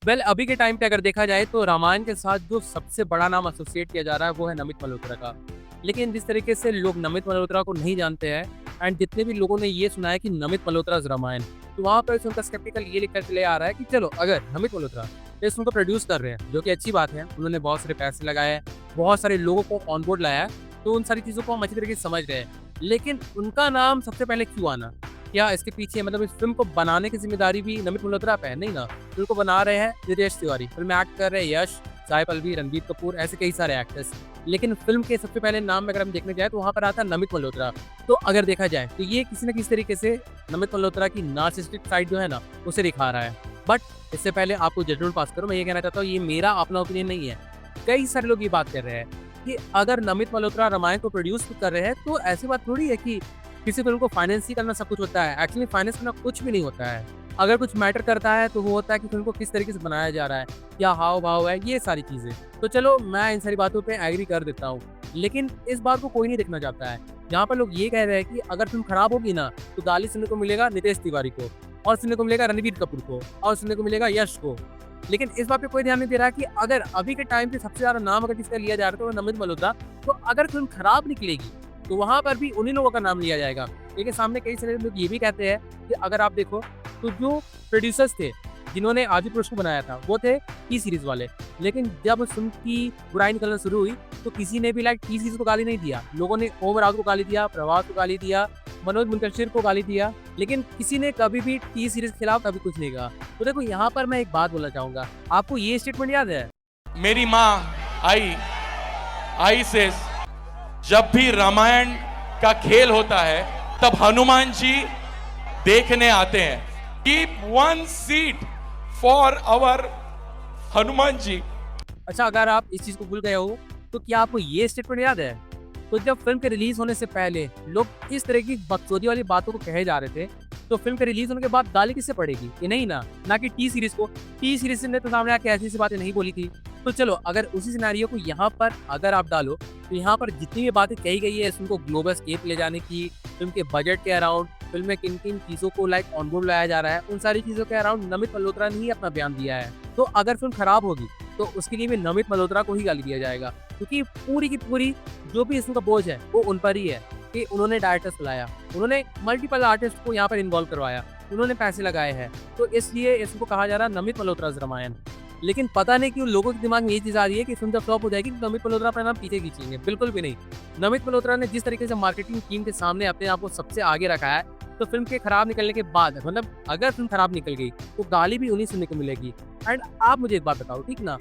Well अभी के time पे अगर देखा जाए तो रामायण के साथ जो सबसे बड़ा नाम एसोसिएट किया जा रहा है वो है नमित मल्होत्रा का। लेकिन जिस तरीके से लोग नमित मल्होत्रा को नहीं जानते हैं एंड जितने भी लोगों ने ये सुना है कि नमित मल्होत्रा's रामायण, तो वहाँ पर उनका स्केप्टिकल ये लिखकर चले आ रहा है कि चलो अगर नमित मल्होत्रा इस फिल्म को प्रोड्यूस कर रहे हैं, जो कि अच्छी बात है, उन्होंने बहुत सारे पैसे लगाए हैं, बहुत सारे लोगों को ऑन बोर्ड लाया है, तो उन सारी चीज़ों को हम अच्छी तरीके से समझ रहे हैं। लेकिन उनका नाम सबसे पहले क्यों आना? क्या इसके पीछे मतलब इस फ़िल्म को बनाने की ज़िम्मेदारी भी नमित मल्होत्रा पे है? नहीं ना। फ़िल्म को बना रहे हैं नितेश तिवारी, फ़िल्म में एक्ट कर रहे हैं यश, साई पल्लवी, रणबीर कपूर, ऐसे कई सारे एक्टर्स। लेकिन फ़िल्म के सबसे पहले नाम में अगर हम देखने जाएँ तो वहाँ पर आता है नमित मल्होत्रा। तो अगर देखा जाए तो ये किसी न किसी तरीके से नमित मल्होत्रा की नार्सिसिस्टिक साइड जो है ना, उसे दिखा रहा है। बट इससे पहले आपको जजमेंट पास करूँ, मैं ये कहना चाहता हूँ ये मेरा अपना ओपिनियन नहीं है। कई सारे लोग ये बात कर रहे हैं कि अगर नमित मल्होत्रा रामायण को प्रोड्यूस कर रहे हैं तो ऐसी बात थोड़ी है कि किसी फ़िल्म को फाइनेंस ही करना सब कुछ होता है। एक्चुअली फाइनेंस करना कुछ भी नहीं होता है। अगर कुछ मैटर करता है तो वो होता है कि फ़िल्म को किस तरीके से बनाया जा रहा है, क्या हाव-भाव है, ये सारी चीज़ें। तो चलो मैं इन सारी बातों पे एग्री कर देता हूँ। लेकिन इस बात को कोई नहीं देखना चाहता है। यहाँ पर लोग ये कह रहे हैं कि अगर फ़िल्म खराब होगी ना तो गाली सुनने को मिलेगा नितेश तिवारी को और सुनने को मिलेगा रणबीर कपूर को और सुनने को मिलेगा यश को। लेकिन इस बात पे कोई ध्यान नहीं दे रहा कि अगर अभी के टाइम पे सबसे ज़्यादा नाम अगर किसका लिया जा रहा है तो वो नमित मल्होत्रा। तो अगर फ़िल्म खराब निकलेगी तो वहाँ पर भी उन्हीं लोगों का नाम लिया जाएगा। लेकिन सामने कई सारे लोग ये भी कहते हैं कि अगर आप देखो तो जो प्रोड्यूसर्स थे, जिन्होंने आदिपुरुष को बनाया था, वो थे टी सीरीज़ वाले। लेकिन जब उस फ़िल्म की बुराई निकलना शुरू हुई, तो किसी ने भी टी सीरीज़ को गाली नहीं दिया। लोगों ने ओम राउत को गाली दिया, प्रभास को गाली दिया, मनोज मुंतशिर को गाली दिया, लेकिन किसी ने कभी भी टी सीरीज़ के खिलाफ कभी कुछ नहीं कहा। तो देखो यहाँ पर मैं एक बात बोलना चाहूँगा, आपको ये स्टेटमेंट याद है? मेरी माँ आई आई से जब भी रामायण का खेल होता है तब हनुमान जी देखने आते हैं। Keep one seat for our Hanuman ji. अच्छा, अगर आप इस चीज़ को भूल गए हो, तो क्या आपको ये स्टेटमेंट याद है? तो जब फ़िल्म के रिलीज़ होने से पहले लोग इस तरह की बकचोदी वाली बातों को कहे जा रहे थे, तो फ़िल्म के रिलीज़ होने के बाद गाली किससे पड़ेगी? इन्हें ना, ना कि टी सीरीज़ को। टी सीरीज़ ने तो सामने आके ऐसी-ऐसी बातें नहीं बोली थी। तो चलो, अगर उसी सिनेरियो को यहाँ पर अगर आप डालो, तो यहाँ पर जितनी भी बातें कही गई है इस फ़िल्म को ग्लोबल स्केप ले जाने की, फ़िल्म के बजट के अराउंड, फ़िल्म में किन-किन चीज़ों को ऑन बोर्ड लाया जा रहा है, उन सारी चीज़ों के अराउंड नमित मल्होत्रा ने ही अपना बयान दिया है। तो अगर फ़िल्म खराब होगी, तो उसके लिए भी नमित मल्होत्रा को ही गाली दिया जाएगा। क्योंकि पूरी की पूरी जो भी इसका बोझ है, वो उन पर ही है कि उन्होंने डायरेक्टर्स बुलाया, उन्होंने मल्टीपल आर्टिस्ट को यहाँ पर इन्वॉल्व करवाया, उन्होंने पैसे लगाए हैं, तो इसलिए इसको कहा जा रहा है नमित मल्होत्रा's रामायण। लेकिन पता नहीं क्यों लोगों के दिमाग में ये चीज़ आ रही है कि फिल्म जब फ्लॉप हो जाएगी तो नमित मल्होत्रा अपना नाम पीछे खींचेंगे, बिल्कुल भी नहीं। नमित मल्होत्रा ने जिस तरीके से मार्केटिंग टीम के सामने अपने आप को सबसे आगे रखा है, तो फिल्म के खराब निकलने के बाद मतलब अगर फिल्म खराब निकल गई, तो गाली भी उन्हीं सुनने को मिलेगी। एंड आप मुझे एक बात बताओ, ठीक ना?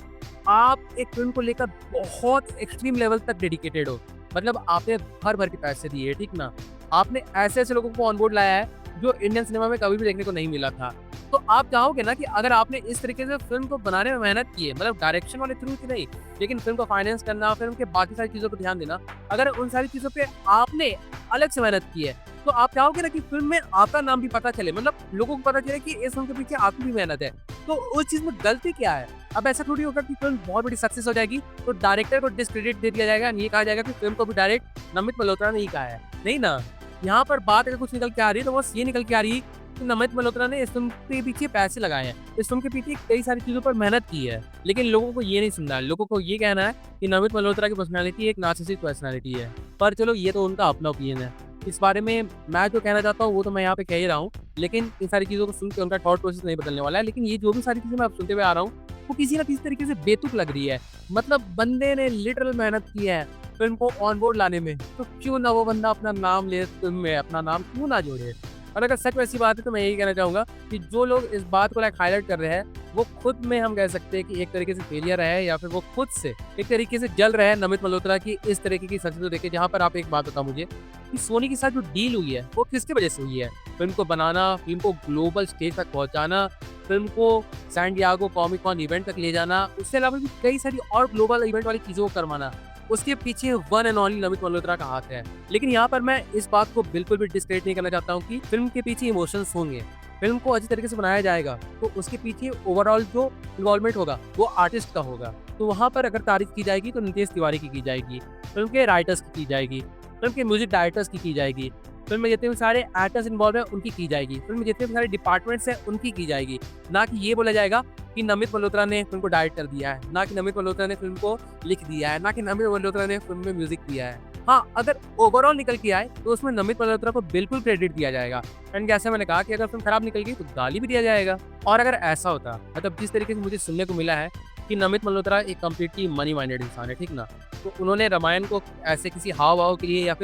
आप एक फ़िल्म को लेकर बहुत एक्सट्रीम लेवल तक डेडिकेटेड हो, मतलब आपने भर-भर के पैसे दिए, ठीक ना? आपने ऐसे-ऐसे लोगों को ऑन बोर्ड लाया है, जो इंडियन सिनेमा में कभी भी देखने को नहीं मिला था। तो आप चाहोगे ना कि अगर आपने इस तरीके से फ़िल्म को बनाने में मेहनत की है, मतलब डायरेक्शन वाले थ्रू की नहीं, लेकिन फ़िल्म को फाइनेंस करना, फ़िल्म के बाकी सारी चीज़ों पे ध्यान देना, अगर उन सारी चीज़ों पे आपने अलग से मेहनत की है, तो आप चाहोगे ना कि फ़िल्म में आपका नाम भी पता चले, मतलब लोगों को पता चले कि इस फ़िल्म के पीछे आपकी भी मेहनत है। तो उस चीज़ में गलती क्या है? अब ऐसा थोड़ी होगा कि फ़िल्म बहुत बड़ी सक्सेस हो जाएगी, तो डायरेक्टर को डिस्क्रेडिट दे दिया जाएगा, ये कहा जाएगा कि फ़िल्म को भी डायरेक्ट नमित मल्होत्रा ने ही कहा है। नहीं ना, यहाँ पर बात अगर कुछ निकल के आ रही है, तो बस ये निकल के आ रही है कि नमित मल्होत्रा ने इस फ़िल्म के पीछे पैसे लगाए हैं, इस फ़िल्म के पीछे कई सारी चीज़ों पर मेहनत की है। लेकिन लोगों को ये नहीं सुनना है, लोगों को ये कहना है कि नमित मल्होत्रा की पर्सनैलिटी एक नार्सिसिस्टिक पर्सनैलिटी है। पर चलो ये तो उनका अपना ओपिनियन है। इस बारे में मैं जो कहना चाहता हूँ वो तो मैं यहाँ पे कह ही रहा हूँ, लेकिन इन सारी चीज़ों को सुन के उनका थॉट प्रोसेस नहीं बदलने वाला है। लेकिन ये जो भी सारी चीज़ें मैं अब सुनते हुए आ रहा हूँ, वो किसी न किसी तरीके से बेतुक लग रही है। मतलब बंदे ने लिटरल मेहनत की है फ़िल्म को ऑन बोर्ड लाने में, तो क्यों ना वो बंदा अपना नाम ले फ़िल्म में, अपना नाम क्यों ना जोड़े? और अगर सच वैसी बात है तो मैं यही कहना चाहूँगा कि जो लोग इस बात को हाइलाइट कर रहे हैं, वो खुद में हम कह सकते हैं कि एक तरीके से फेलियर है, या फिर वो खुद से एक तरीके से जल रहे हैं नमित मल्होत्रा की इस तरीके की सक्सेस देखे। जहाँ पर आप एक बात बताओ मुझे कि सोनी के साथ जो डील हुई है, वो किसकी वजह से हुई है? फ़िल्म को बनाना, फ़िल्म को ग्लोबल स्टेज तक पहुँचाना, फ़िल्म को San Diego Comic Con event तक ले जाना, उसके अलावा भी कई सारी और ग्लोबल इवेंट वाली चीज़ों को करवाना। उसके पीछे one and only Namit Malhotra का हाथ है। लेकिन यहाँ पर मैं इस बात को बिल्कुल भी डिस्क्रेडिट नहीं करना चाहता हूँ कि फ़िल्म के पीछे इमोशंस होंगे। फ़िल्म को अच्छी तरीके से बनाया जाएगा, तो उसके पीछे ओवरऑल जो इन्वॉल्वमेंट होगा, वो आर्टिस्ट का होगा। तो वहाँ पर अगर तारीफ़ की जाएगी तो नितेश तिवारी की जाएगी, फ़िल्म के राइटर्स की जाएगी, फ़िल्म के म्यूज़िक डायरेक्टर्स की जाएगी, फिल्म में जितने भी सारे एक्टर्स इन्वॉल्व हैं उनकी की जाएगी, फिल्म में जितने भी सारे डिपार्टमेंट्स हैं उनकी की जाएगी। ना कि ये बोला जाएगा कि नमित मल्होत्रा ने फिल्म को डायरेक्ट कर दिया है, ना कि नमित मल्होत्रा ने फिल्म को लिख दिया है, ना कि नमित मल्होत्रा ने फिल्म में म्यूजिक दिया है। हाँ, अगर ओवरऑल निकल के आए तो उसमें नमित मल्होत्रा को बिल्कुल क्रेडिट दिया जाएगा। एंड जैसे मैंने कहा कि अगर फिल्म खराब निकल गई तो गाली भी दिया जाएगा। और अगर ऐसा होता, मतलब जिस तरीके से मुझे सुनने को मिला है कि नमित मल्होत्रा एक कंप्लीटली मनी माइंडेड इंसान है, ठीक ना, तो उन्होंने रामायण को ऐसे किसी हाव भाव के लिए या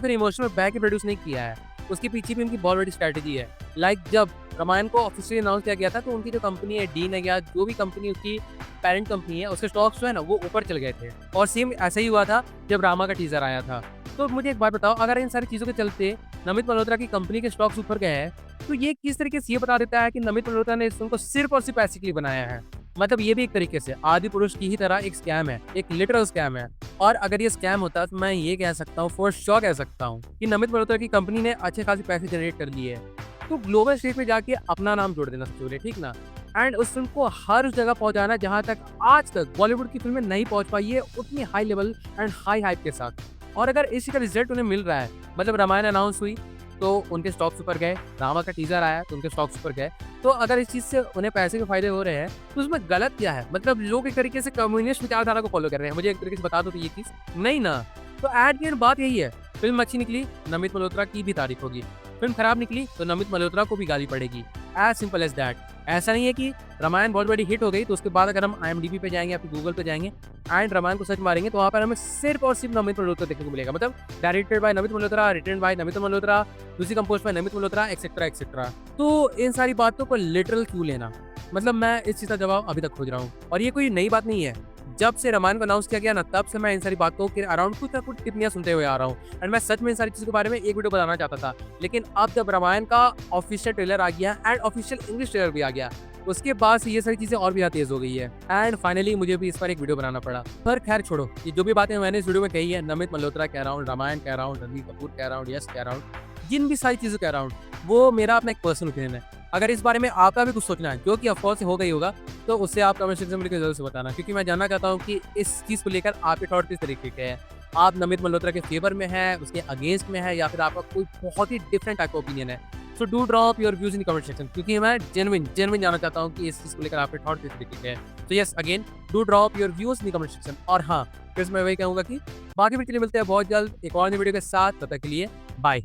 फिर इमोशनल बैक के प्रोड्यूस नहीं किया है। उसके पीछे भी उनकी बहुत बड़ी स्ट्रैटेजी है। लाइक जब रामायण को ऑफिशियली अनाउंस किया गया था तो उनकी जो कंपनी है डीन है या जो भी कंपनी उसकी पेरेंट कंपनी है उसके स्टॉक्स जो है ना वो ऊपर चल गए थे। और सेम ऐसा ही हुआ था जब रामा का टीजर आया था। तो मुझे एक बात बताओ, अगर इन सारी चीज़ों के चलते नमित मल्होत्रा की कंपनी के स्टॉक्स ऊपर गए हैं तो ये किस तरीके से ये बता देता है कि नमित मल्होत्रा ने इस फिल्म को सिर्फ और सिर्फ पैसे के लिए बनाया है। मतलब ये भी एक तरीके से आदि पुरुष की ही तरह एक स्कैम है, एक लिटरल स्कैम है। और अगर ये स्कैम होता तो मैं ये कह सकता हूँ, फॉर श्योर कह सकता हूँ कि नमित मल्होत्रा की कंपनी ने अच्छे खासे पैसे जनरेट कर लिए है। तो ग्लोबल स्टेज पे जाके अपना नाम जोड़ देना चाहिए, ठीक ना। एंड उस फिल्म को हर उस जगह पहुंचाना जहां तक आज तक बॉलीवुड की फिल्में नहीं पहुंच पाई है उतनी high level and high hype के साथ। और अगर इसी का रिजल्ट उन्हें मिल रहा है, मतलब रामायण अनाउंस हुई तो उनके स्टॉक्स ऊपर गए, रामा का टीजर आया तो उनके स्टॉक्स ऊपर गए। तो अगर इस चीज़ से उन्हें पैसे के फायदे हो रहे हैं तो उसमें गलत क्या है? मतलब लोग एक तरीके से कम्युनिस्ट विचारधारा को फॉलो कर रहे हैं। मुझे एक तरीके से बता दो तो ये चीज़ नहीं ना। तो एट दी एंड बात यही है, फिल्म अच्छी निकली नमित मल्होत्रा की भी तारीफ होगी, फिल्म खराब निकली तो नमित मल्होत्रा को भी गाली पड़ेगी। As simple as that. ऐसा नहीं है कि रामायण बहुत बड़ी हिट हो गई तो उसके बाद अगर हम IMDb पे जाएंगे या फिर गूगल पे जाएंगे एंड रामायण को सर्च मारेंगे तो वहाँ पर हमें सिर्फ और सिर्फ नमित मल्होत्रा देखने को मिलेगा। मतलब directed by Namit Malhotra, written by Namit Malhotra, music compose by Namit Malhotra, etcetera etcetera. तो इन सारी बातों को लिटरल क्यों लेना? मतलब मैं इस चीज़ का जवाब अभी तक खोज रहा हूँ। और ये कोई नई बात नहीं है, जब से रामायण को अनाउंस किया गया ना तब से मैं इन सारी बातों के अराउंड कुछ ना कुछ टिप्पणियां सुनते हुए आ रहा हूँ। एंड मैं सच में इन सारी चीज़ों के बारे में एक वीडियो बनाना चाहता था, लेकिन अब जब रामायण का ऑफिशियल ट्रेलर आ गया एंड ऑफिशियल इंग्लिश ट्रेलर भी आ गया उसके बाद से ये सारी चीज़ें और भी ज़्यादा तेज हो गई है। एंड फाइनली मुझे भी इस पर एक वीडियो बनाना पड़ा। पर खैर छोड़ो, ये जो भी बातें मैंने इस वीडियो में कही है, नमित मल्होत्रा के अराउंड, रामायण के अराउंड, रणबीर कपूर के अराउंड, यश के अराउंड, जिन भी सारी चीज़ों के अराउंड, वो मेरा अपना एक पर्सनल ओपिनियन है। अगर इस बारे में आपका भी कुछ सोचना है जो कि ऑफकोर्स हो गई होगा तो उससे आप कमेंट सेक्शन में लिखकर जरूर से बताना, क्योंकि मैं जानना चाहता हूँ कि इस चीज़ को लेकर आपके थॉट किस तरीके के हैं। आप नमित मल्होत्रा के फेवर में है, उसके अगेंस्ट में है, या फिर आपका कोई बहुत ही डिफरेंट टाइप का ओपिनियन है। So do drop your views in comment section, क्योंकि मैं जेन्युइन जानना चाहता हूँ कि इस चीज़ को लेकर आपके थॉट किस तरीके के हैं। तो yes, again do drop your views in comment section. और हाँ, फिर मैं वही कहूँगा कि बाकी वीडियो के लिए मिलते हैं बहुत जल्द एक और नई वीडियो के साथ। तब तक के लिए बाय।